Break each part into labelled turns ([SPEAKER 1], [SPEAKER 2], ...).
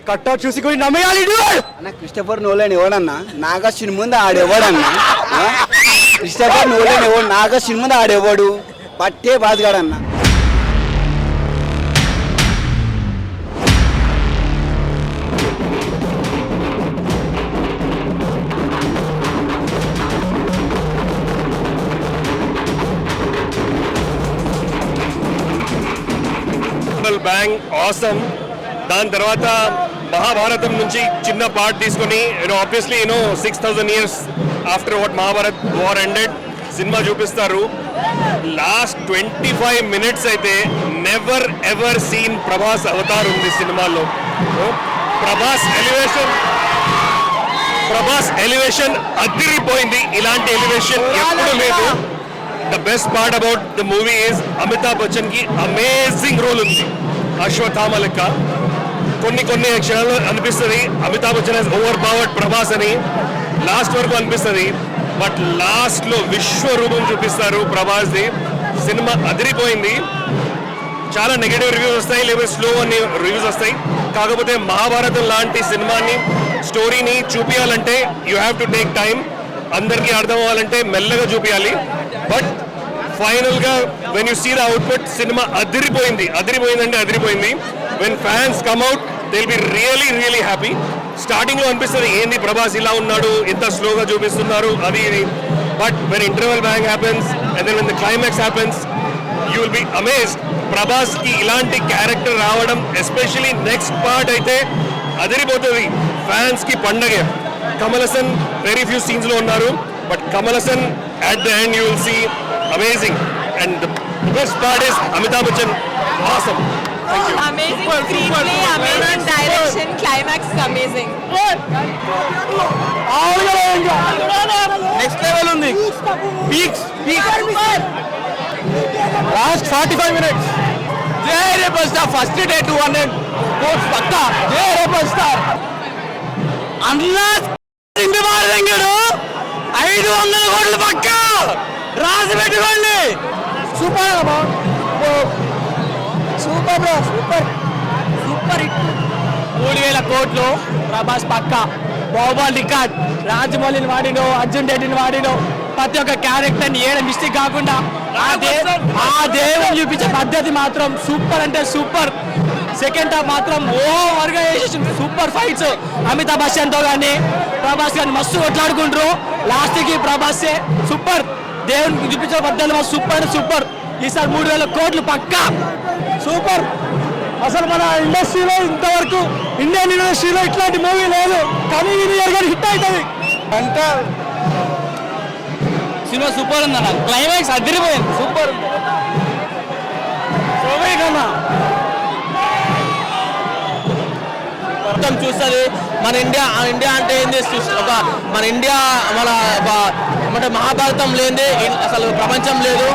[SPEAKER 1] Cutout చూసి కూడా నమ్మేయాలి
[SPEAKER 2] అన్న. క్రిస్టఫర్ నోలన్ ఎవడన్నా? నాగా సినిమా ముందు ఆడెవడన్నా? క్రిస్టఫర్ నోలన్ ఎవడు? నాగా సినిమా ముందు ఆడెవడు? పట్టే బాధగాడన్నా.
[SPEAKER 3] Bang awesome. దాని తర్వాత మహాభారతం నుంచి చిన్న పార్ట్ తీసుకొని obviously 6000 years after what Mahabharat war ended సినిమా చూపిస్తారు. లాస్ట్ 25 minutes అయితే నెవర్ ఎవర్ సీన్ ప్రభాస్ అవతార్ ఉంది సినిమాలో. ప్రభాస్ ఎలివేషన్ అదిరిపోయింది. ఇలాంటి ఎలివేషన్ ఎప్పుడు లేదు. The best part about the movie is Amitabh Bachchan కి అమేజింగ్ రోల్ ఉంది అశ్వత్థామ లెక్క. కొన్ని క్షణాలు అనిపిస్తుంది Amitabh Bachchan he's over powered Prabhas అని, లాస్ట్ వరకు అనిపిస్తుంది. బట్ లాస్ట్ లో విశ్వరూపం చూపిస్తారు ప్రభాస్ ది. సినిమా అదిరిపోయింది. చాలా నెగటివ్ రివ్యూస్ వస్తాయి, లేదా స్లో అని రివ్యూస్ వస్తాయి. కాకపోతే మహాభారతం లాంటి సినిమాని, స్టోరీని చూపించాలంటే you have to take time. అందరికీ అర్థం అవ్వాలంటే మెల్లగా చూపించాలి. బట్ ఫైనల్ గా when you see the output, సినిమా అదిరిపోయింది. అదిరిపోయిందంటే అదిరిపోయింది. When fans come out they will be really happy. Starting లో అనిపిస్తుంది ఏంది ప్రభాస్ ఇలా ఉన్నాడు, ఎంత స్లోగా చూపిస్తున్నారు అది ఇది. But when interval bang happens and then when the climax happens you will be amazed. Prabhas కి ఇలాంటి క్యారెక్టర్ రావడం, ఎస్పెషలీ నెక్స్ట్ పార్ట్ అయితే అదిరిపోతుంది. ఫ్యాన్స్ కి పండగే. Kamal Haasan very few scenes లో ఉన్నారు, but Kamal Haasan at the end you will see amazing, and the best part is Amitabh Bachchan. Awesome. Thank you.
[SPEAKER 4] Amazing screenplay, amazing direction, climax is amazing.
[SPEAKER 1] Next level ఉంది. Peaks last 45 minutes. జై rebel star. First day 200 crores పక్కా. జై rebel star. అన్నా ఇంటి మారంగాడు 500 కోట్లు పక్కా రాసి పెట్టుకోండి. Super super bro, super hit. 3000 కోట్లు ప్రభాస్ పక్కా. బాహుబలి రికార్డ్. రాజమౌళిని వాడినో, అర్జున్ రెడ్డిని వాడినో, ప్రతి ఒక్క క్యారెక్టర్ని ఏడ మిస్టేక్ కాకుండా ఆ దేవుని చూపించే పద్ధతి మాత్రం సూపర్ అంటే సూపర్. సెకండ్ హాఫ్ మాత్రం ఓవర్గా వేసేసింది. Super fights. అమితాబ్ బచ్చన్తో కానీ ప్రభాస్ కానీ మస్తు కొట్లాడుకుంటారు. లాస్ట్కి ప్రభాసే సూపర్. దేవునికి చూపించే పద్ధతి సూపర్ అంటే సూపర్. ఈసారి 3000 కోట్లు పక్కా. సూపర్. అసలు మన ఇండస్ట్రీలో ఇంతవరకు, ఇండియన్ ఇండస్ట్రీలో ఇట్లాంటి మూవీ లేదు. కానీ ఇది హిట్ అవుతుంది అంటే సినిమా సూపర్ ఉందన్న. క్లైమాక్స్ అదిరిపోయింది. సూపర్ కన్నా మొత్తం చూస్తుంది. మన ఇండియా అంటే ఏంది, ఒక మన ఇండియా మన మహాభారతం లేని అసలు ప్రపంచం లేదు.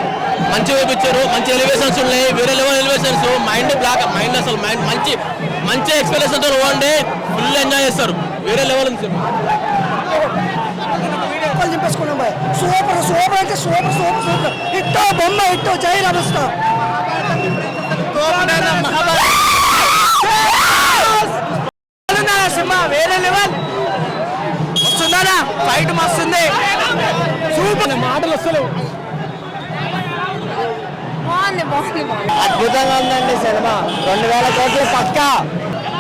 [SPEAKER 1] మంచి చూపించారు, మంచి ఎలివేషన్స్ ఉన్నాయి, వేరే లెవెల్ ఎలివేషన్స్. మైండ్ అసలు మంచి ఎక్స్పెక్టేషన్తో పోండి, ఫుల్ ఎంజాయ్ చేస్తారు. వేరే లెవెల్ ఉంది. సూపర్ సూపర్ అంటే సూపర్ హిట్టో బొమ్మ హిట్టో. జై రమస్తా. సినిమా వేరే లెవెల్. వస్తుందా ఫైట్ మస్తుంది. సూపర్. మాటలు వస్తలేవు. అద్భుతంగా ఉందండి సినిమా. 2000 కోట్లు పక్కా.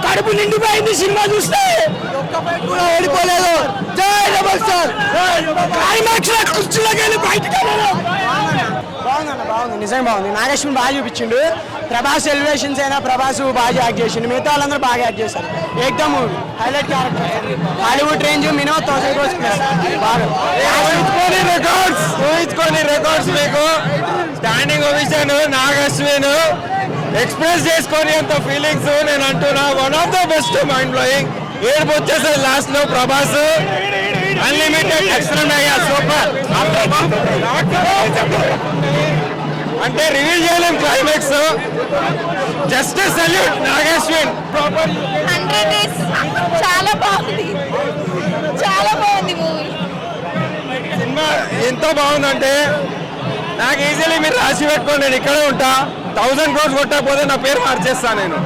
[SPEAKER 1] కడుపు నిండిపోయింది సినిమా చూస్తే. ఓడిపోలేదు. జై రెబల్ స్టార్. క్లైమాక్స్ లో కుర్చీలోకి వెళ్ళి బయటకు బాగుంది. నిజంగా బాగుంది. నాగేశ్వరం బాగా చూపించిండు. ప్రభాస్ ఎలివేషన్స్ అయినా ప్రభాస్ బాగా యాక్ట్ చేసిండు. మిగతా వాళ్ళందరూ బాగా యాక్ట్ చేశారు. ఏకదమ్ movie highlight character. Hollywood range minimum 1000 crores plus. బాగా ఊహించుకొని రికార్డ్స్ మీకు స్టాండింగ్ ఓవేషన్ నాగేశ్వన్ ఎక్స్ప్రెస్ చేసుకొని అంత ఫీలింగ్స్ నేను అంటున్నా. One of the best, mind blowing. ఏడుపు వచ్చేసరి లాస్ట్ లో ప్రభాస్ అన్లిమిటెడ్ ఎక్స్ట్రీమ్ అయ్యా. సూపర్ అంటే రివీల్ చేయలేం క్లైమాక్స్. Just salute Nageshwan.
[SPEAKER 4] చాలా బాగుంది మూవీ.
[SPEAKER 3] సినిమా ఎంతో బాగుందంటే నాకు ఈజీలీ మీరు రాసి పెట్టుకోండి. నేను ఇక్కడే ఉంటా. 1000 crores కొట్టకపోతే నా పేరు మార్చేస్తాను నేను.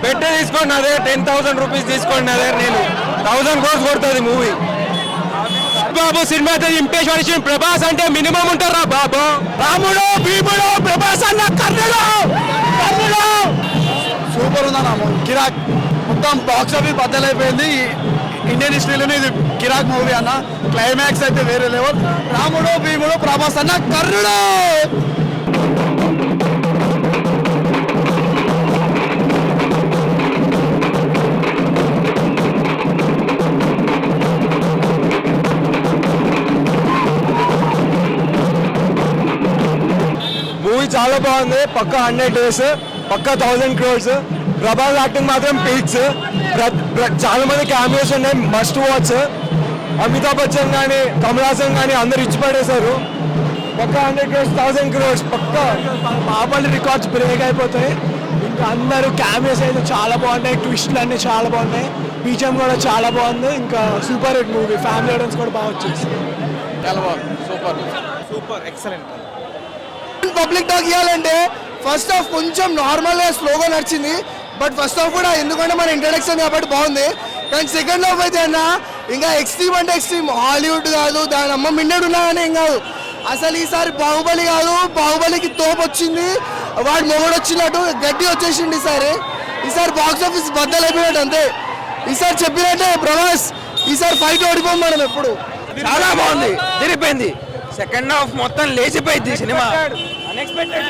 [SPEAKER 1] పెట్టే తీసుకోండి అదే 10,000 రూపీస్ తీసుకోండి అదే నేను 1000 crores కొడుతుంది మూవీ. బాబు సినిమా అయితే ఇంపేష్ ప్రభాస్ అంటే మినిమం ఉంటారా బాబు. రాముడు భీముడు ప్రభాస్ అన్న కర్ణుడు కర్ణుడు
[SPEAKER 2] సూపర్ ఉందన్న కిరాక్ మొత్తం బాక్స్ ఆఫీస్ బద్దలైపోయింది. ఇండియన్ హిస్టరీలోనే ఇది కిరాక్ మూవీ అన్న. క్లైమాక్స్ అయితే వేరే లెవెల్. రాముడు భీముడు ప్రభాస్ అన్న కర్ణుడు.
[SPEAKER 1] మూవీ చాలా బాగుంది. పక్కా 100 days, పక్కా 1000 crores. ప్రభాస్ యాక్టింగ్ మాత్రం పీక్స్. చాలా మంది క్యామియోస్ ఉన్నాయి, మస్ట్ వాచ్. అమితాబ్ బచ్చన్ కానీ కమల్ హాసన్ కానీ అందరు ఇచ్చి పడేశారు. పక్కా 100 crores 1000 crores పక్కా బాబాలి రికార్డ్స్ బ్రేక్ అయిపోతాయి. ఇంకా అందరూ క్యామియోస్ అయితే చాలా బాగున్నాయి, ట్విస్ట్లు అన్నీ చాలా బాగున్నాయి, బీజం కూడా చాలా బాగుంది. ఇంకా super hit movie, family audience కూడా బాగా వచ్చేసి చాలా బాగుంది. Super excellent.
[SPEAKER 5] పబ్లిక్ టాక్ ఇవ్వాలంటే ఫస్ట్ హాఫ్ కొంచెం నార్మల్గా స్లోగా నడిచింది. బట్ ఫస్ట్ హాఫ్ కూడా ఎందుకంటే మన ఇంట్రడక్షన్ కాబట్టి బాగుంది. కానీ సెకండ్ హాఫ్ అయితే అన్న ఇంకా ఎక్స్ట్రీమ్ అంటే ఎక్స్ట్రీమ్. హాలీవుడ్ కాదు, దాని అమ్మ మిన్నడు ఉన్నాయని ఏం కాదు. అసలు ఈసారి బాహుబలి కాదు, బాహుబలికి తోపు వచ్చింది, వాడు మొగడు వచ్చినట్టు గడ్డి వచ్చేసింది. ఈసారి బాక్స్ ఆఫీస్ బద్దలైపోయినట్టు అంతే. ఈసారి చెప్పినట్టే ప్రభాస్ ఈసారి ఫైట్ ఓడిపోం మనం ఎప్పుడు.
[SPEAKER 1] చాలా బాగుంది, తిరిగిపోయింది. సెకండ్ హాఫ్ మొత్తం లేచిపోయింది సినిమా. అన్ఎక్స్పెక్టెడ్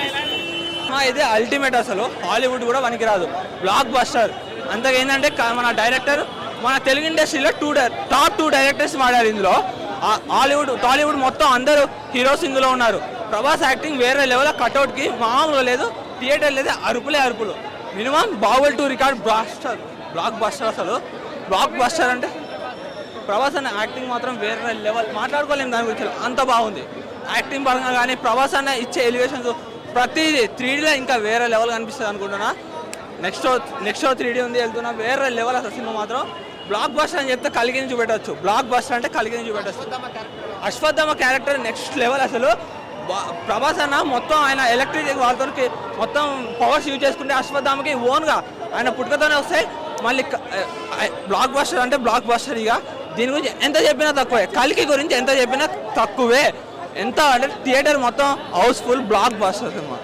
[SPEAKER 1] ఇది అల్టిమేట్. అసలు హాలీవుడ్ కూడా పనికిరాదు, బ్లాక్ బస్టర్. అంతగా ఏంటంటే మన డైరెక్టర్ మన తెలుగు ఇండస్ట్రీలో టాప్ 2 డైరెక్టర్స్ వాడారు ఇందులో. హాలీవుడ్ టాలీవుడ్ మొత్తం అందరూ హీరోస్ ఇందులో ఉన్నారు. ప్రభాస్ యాక్టింగ్ వేరే లెవెల్, కట్అవుట్కి మామూలుగా లేదు, థియేటర్ లేదు, అరుపులు. Minimum Baahubali 2 record block buster. అసలు బ్లాక్ బస్టర్ అంటే ప్రభాస్ అన్న యాక్టింగ్ మాత్రం వేరే లెవెల్, మాట్లాడుకోలేము దాని గురించి, అంత బాగుంది. యాక్టింగ్ పరంగా కానీ ప్రభాస్ అన్న ఇచ్చే ఎలివేషన్స్ ప్రతిదీ 3Dలో ఇంకా వేరే లెవెల్ కనిపిస్తుంది అనుకుంటున్నా. నెక్స్ట్ 3D ఉంది వెళ్తున్నా, వేరే లెవెల్ అసలు సినిమా మాత్రం. బ్లాక్ బస్టర్ అని చెప్తే కలిగిని చూపెట్టవచ్చు, బ్లాక్ బస్టర్ అంటే కలిగిని చూపెట్టచ్చు. Ashwatthama character next level. అసలు ప్రభాస్ అన్న మొత్తం ఆయన ఎలక్ట్రిక్ వాళ్ళతో మొత్తం పవర్స్ యూజ్ చేసుకుంటే అశ్వత్థామకి ఓన్గా ఆయన పుట్టుకతోనే వస్తాయి. మళ్ళీ బ్లాక్ బస్టర్ అంటే బ్లాక్ బస్టర్. ఇక దీని గురించి ఎంత చెప్పినా తక్కువే, కలికి గురించి ఎంత చెప్పినా తక్కువే. ఎంత అంటే థియేటర్ మొత్తం హౌస్ఫుల్, బ్లాక్ బస్టర్ సినిమా.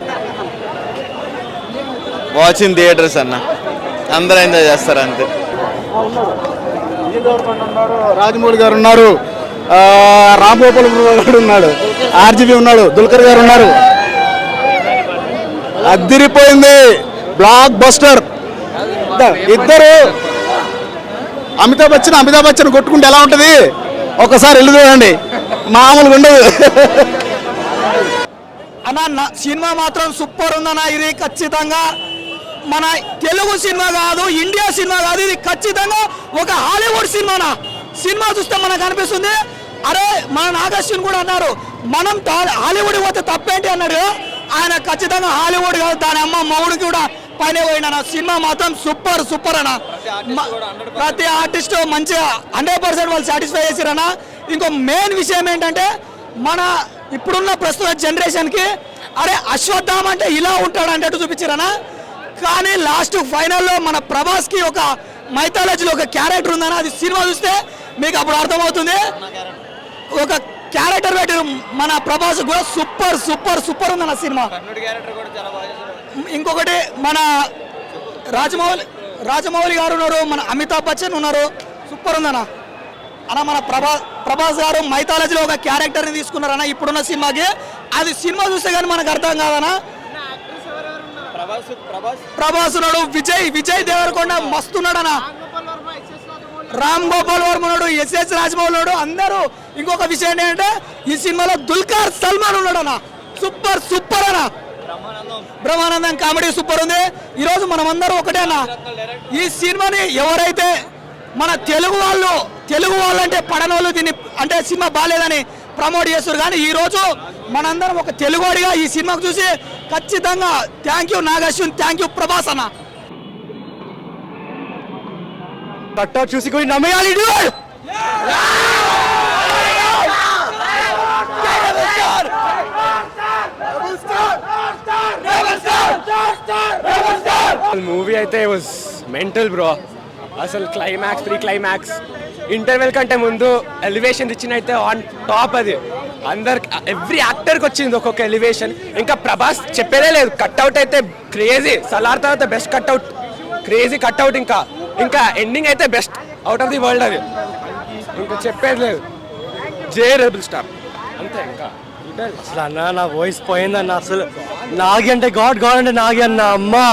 [SPEAKER 2] వాచింగ్ థియేటర్స్ అన్న, అందరూ ఎంజాయ్ చేస్తారు అంతే. రాజమౌళి గారు ఉన్నారు, రామ్ గోపాల్ గారు ఉన్నాడు, ఆర్జీబీ ఉన్నాడు, దుల్కర్ గారు ఉన్నారు. అదిరిపోయింది, బ్లాక్ బస్టర్. ఇద్దరు అమితాబ్ బచ్చన్ కొట్టుకుంటే ఎలా ఉంటుంది ఒకసారి వెళ్ళి చూడండి, మామూలుగా ఉండదు.
[SPEAKER 5] అన్న సినిమా మాత్రం సూపర్ ఉందన్న. ఇది ఖచ్చితంగా మన తెలుగు సినిమా కాదు, ఇండియా సినిమా కాదు, ఇది ఖచ్చితంగా ఒక హాలీవుడ్ సినిమానా. సినిమా చూస్తే మనకు అనిపిస్తుంది, అరే మన నాగశ్విన్ కూడా అన్నారు మనం హాలీవుడ్ పోతే తప్పేంటి అన్నాడు. ఆయన ఖచ్చితంగా హాలీవుడ్ కాదు, దాని అమ్మ మౌడికి కూడా పైన పోయినా. సినిమా మాత్రం సూపర్ అన్న. ప్రతి ఆర్టిస్ట్ మంచిగా 100% వాళ్ళు సాటిస్ఫై చేశారన్న. ఇంకో మెయిన్ విషయం ఏంటంటే మన ఇప్పుడున్న ప్రస్తుత జనరేషన్కి అరే అశ్వత్థామ అంటే ఇలా ఉంటాడు అంటే చూపించారన్న. కానీ లాస్ట్ ఫైనల్లో మన ప్రభాస్కి ఒక మైథాలజీలో ఒక క్యారెక్టర్ ఉందన్న, అది సినిమా చూస్తే మీకు అప్పుడు అర్థమవుతుంది. ఒక క్యారెక్టర్ పెట్టి మన ప్రభాస్ కూడా సూపర్ ఉందన్న సినిమా. ఇంకొకటి మన రాజమౌళి గారు ఉన్నారు, మన అమితాబ్ బచ్చన్ ఉన్నారు, సూపర్ ఉందన్న. అన్న మన ప్రభాస్ గారు మైథాలజీలో ఒక క్యారెక్టర్ని తీసుకున్నారన్న ఇప్పుడున్న సినిమాకి. అది సినిమా చూస్తే కానీ మనకు అర్థం కాదన్న. ప్రభాస్ ఉన్నాడు, విజయ్ దేవరకొండ మస్తున్నాడు అన్న, రామ్ గోపాల్ వర్మ ఉన్నాడు, ఎస్ఎస్ రాజమౌళి ఉన్నాడు, అందరూ. ఇంకొక విషయం ఏంటంటే ఈ సినిమాలో దుల్కర్ సల్మాన్ ఉన్నాడు అన్న, సూపర్ అన్న. బ్రహ్మానందం కామెడీ సూపర్ ఉంది. ఈరోజు మనం అందరూ ఒకటే అన్న, ఈ సినిమాని ఎవరైతే మన తెలుగు వాళ్ళు అంటే పడనోళ్ళు దీన్ని అంటే సినిమా బాగాలేదని ప్రమోట్ చేస్తారు. కానీ ఈరోజు మనందరం ఒక తెలుగువాడిగా ఈ సినిమాకు చూసి ఖచ్చితంగా thank you Nag Ashwin, thank you Prabhas అన్న.
[SPEAKER 1] కట్ట చూసి కొన్ని నమ్మేయాలి. మూవీ అయితే వాజ్ మెంటల్ బ్రో. అసలు క్లైమాక్స్, ప్రీ క్లైమాక్స్, ఇంటర్వెల్ కంటే ముందు ఎలివేషన్ ఇచ్చినైతే ఆన్ టాప్. అది అందరికి, ఎవ్రీ యాక్టర్కి వచ్చింది ఒక్కొక్క ఎలివేషన్. ఇంకా ప్రభాస్ చెప్పేదే లేదు, కట్అవుట్ అయితే క్రేజీ. సలార్ తర్వాత బెస్ట్ కట్అవుట్, క్రేజీ కట్అవుట్. ఇంకా ఎండింగ్ అయితే best, out of the world. అది ఇంకా చెప్పేది లేదు. జే రెబల్ స్టార్ అంతే. ఇంకా అసలు అన్న నా వాయిస్ పోయిందన్న. అసలు నాగి అంటే గాడ్, గాడ్ అంటే నాగి అన్న. అమ్మా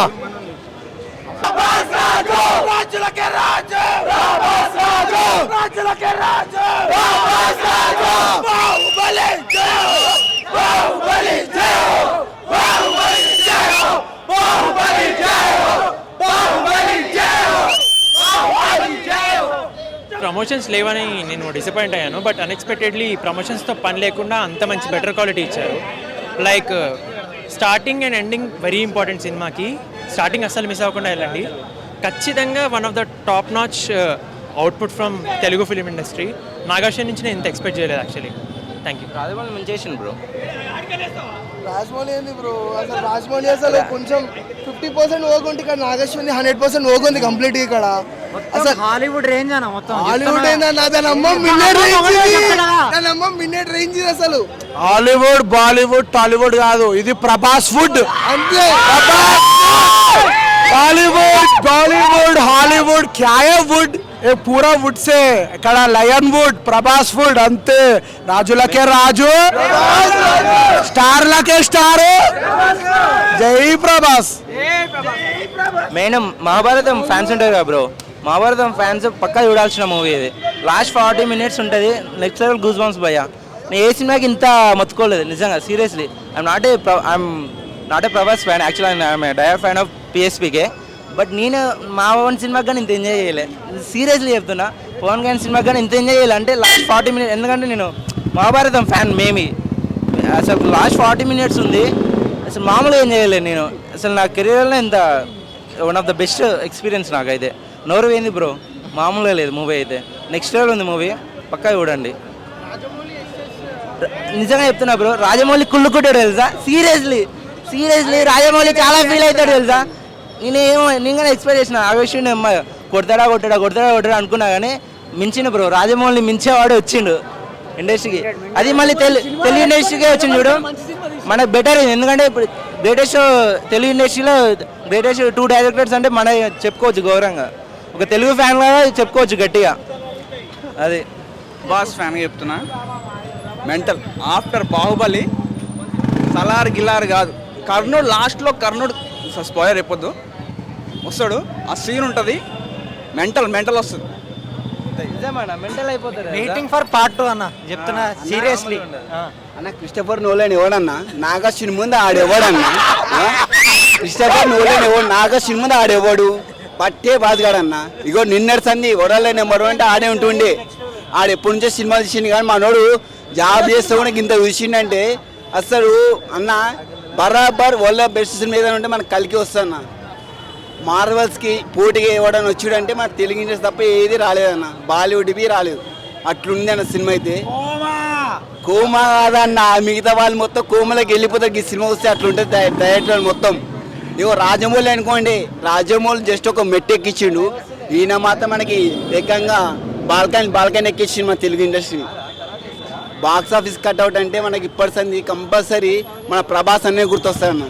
[SPEAKER 6] ప్రమోషన్స్ లేవని నేను డిసప్పాయింట్ అయ్యాను. బట్ అన్ఎక్స్పెక్టెడ్లీ ప్రమోషన్స్తో పని లేకుండా అంత మంచి బెటర్ క్వాలిటీ ఇచ్చారు. Like starting and ending very important సినిమాకి. స్టార్టింగ్ అస్సలు మిస్ అవ్వకుండా వెళ్ళండి. ఖచ్చితంగా one of the top notch output from Telugu film industry. Nagarjuna నుంచి నేను ఇంత ఎక్స్పెక్ట్ చేయలేదు యాక్చువల్లీ. Thank you.
[SPEAKER 7] రాజమౌళి మంచి చేసిండు బ్రో.
[SPEAKER 8] రాజమౌళి ఏంది బ్రో, అసలు రాజమౌళి అసలు కొంచెం 50% ఓగుంది, ఇక్కడ నాగేశ్వరి 100% ఓగుంది కంప్లీట్. ఇక్కడ అసలు
[SPEAKER 5] హాలీవుడ్ రేంజ్ అన్న మొత్తం.
[SPEAKER 8] హాలీవుడ్ ఏందన్నా, దాని అమ్మ మిన్నెట్ రేంజ్ అసలు.
[SPEAKER 2] హాలీవుడ్, బాలీవుడ్, టాలీవుడ్ కాదు, ఇది ప్రభాస్ వుడ్
[SPEAKER 8] అంతే.
[SPEAKER 2] बॉलीवुड बॉलीवुड हॉलीवुड क्या है वुड ये पूरा वुड से ఇక్కడ లయన్ వుడ్ ప్రభాస్ వుడ్ అంతే రాజులకే రాజు స్టార్లకే స్టార్ జై ప్రభాస్
[SPEAKER 7] మెయిన్ మహాభారతం ఫ్యాన్స్ ఉంటారు కదా బ్రో, మహాభారతం ఫ్యాన్స్ పక్కా చూడాల్సిన మూవీ ఇది. లాస్ట్ 40 minutes ఉంటుంది, నెక్స్ట్ లెవెల్ గూస్ బంప్స్ భయ్యా. నేను ఏ సినిమాకి ఇంత మొత్తుకోలేదు నిజంగా, seriously. I'm not a Prabhas fan actually, I'm dire fan of PSPK. But నేను మా పవన్ సినిమాకి కానీ ఇంత ఎంజాయ్ చేయలే, సీరియస్లీ చెప్తున్నా. పవన్ కళ్యాణ్ సినిమాకి కానీ ఇంత ఎంజాయ్ చేయాలి అంటే లాస్ట్ 40 minutes. ఎందుకంటే నేను మహాభారతం ఫ్యాన్ మేమి. అసలు లాస్ట్ 40 minutes ఉంది, అసలు మామూలుగా ఎంజాయ్ చేయలేదు నేను. అసలు నా కెరీర్లో ఇంత one of the best experience నాకైతే. నోరు పోయింది బ్రో, మామూలుగా లేదు మూవీ అయితే. నెక్స్ట్ లెవెల్ ఉంది మూవీ, పక్కా చూడండి. నిజంగా చెప్తున్నా బ్రో, రాజమౌళి కుళ్ళుకుంటాడు తెలుసా. సీరియస్లీ రాజమౌళి చాలా ఫీల్ అవుతాడు తెలుసా. నేను కానీ ఎక్స్పెక్ట్ చేసిన ఆవేశం అమ్మ కొడతాడా అనుకున్నా, కానీ మించిన బ్రో, రాజమౌళి మించేవాడు వచ్చిండు ఇండస్ట్రీకి. అది మళ్ళీ తెలుగు ఇండస్ట్రీకే వచ్చింది చూడు, మనకు బెటర్. ఎందుకంటే ఇప్పుడు గ్రేటెస్ట్ తెలుగు ఇండస్ట్రీలో గ్రేటెస్ట్ 2 డైరెక్టర్స్ అంటే మన చెప్పుకోవచ్చు గౌరవంగా, ఒక తెలుగు ఫ్యాన్ లాగా చెప్పుకోవచ్చు గట్టిగా. అది
[SPEAKER 2] బాస్ ఫ్యాన్ చెప్తున్నా. మెంటల్ ఆఫ్టర్ బాహుబలి సలార్ గిలార్ కాదు, కర్ణుడు లాస్ట్లో కర్ణుడు స్పాయిలర్ చెప్పొద్దు, వస్తాడు, ఆ సీన్ ఉంటుంది, మెంటల్ వస్తుంది.
[SPEAKER 7] మెంటల్ అయిపోతారు.
[SPEAKER 5] వెయిటింగ్ ఫర్ పార్ట్ 2 అన్న చెప్తున్నా సీరియస్లీ.
[SPEAKER 8] అన్న క్రిస్టఫర్ నోలన్ ఎవడన్నా, నాగార్జున ముందు ఆడెవడన్నా, క్రిస్టఫర్ నోలన్ ఎవడు, నాగార్జున ముందు ఆడేవాడు పట్టే బాధగాడన్నా. ఇగో నిన్నటి సంది వరల్డ్ నెంబర్ 1 అంటే ఆడే ఉంటుండే. ఆడు ఎప్పటి నుంచో సినిమా తీసిండు, కానీ మనోడు జాబ్ చేస్తే కూడా ఇంత చూసిండంటే అసలు అన్న బరాబర్ వరల్డ్ బెస్ట్ సినిమా ఏదైనా ఉంటే మనకు కలికి వస్తాన్న. మార్వల్స్కి పోటీగా ఇవ్వడానికి వచ్చాడంటే మన తెలుగు ఇండస్ట్రీ తప్ప ఏది రాలేదన్న, బాలీవుడ్వి రాలేదు. అట్లుంది అన్న సినిమా అయితే. కోమా కాదన్న, మిగతా వాళ్ళు మొత్తం కోమలోకి వెళ్ళిపోతారు ఈ సినిమా వస్తే. అట్లుంటుంది డైరెక్టర్ మొత్తం. ఇగో రాజమౌళి అనుకోండి, రాజమౌళి జస్ట్ ఒక మెట్టు ఎక్కించిండు, ఈయన మాత్రం మనకి ఏకంగా బాల్కన్ ఎక్కించిండు మన Telugu industry. Box office cutout అంటే మనకి ఇప్పటి సంది కంపల్సరీ మన ప్రభాస్ అనే గుర్తొస్తాయన్న.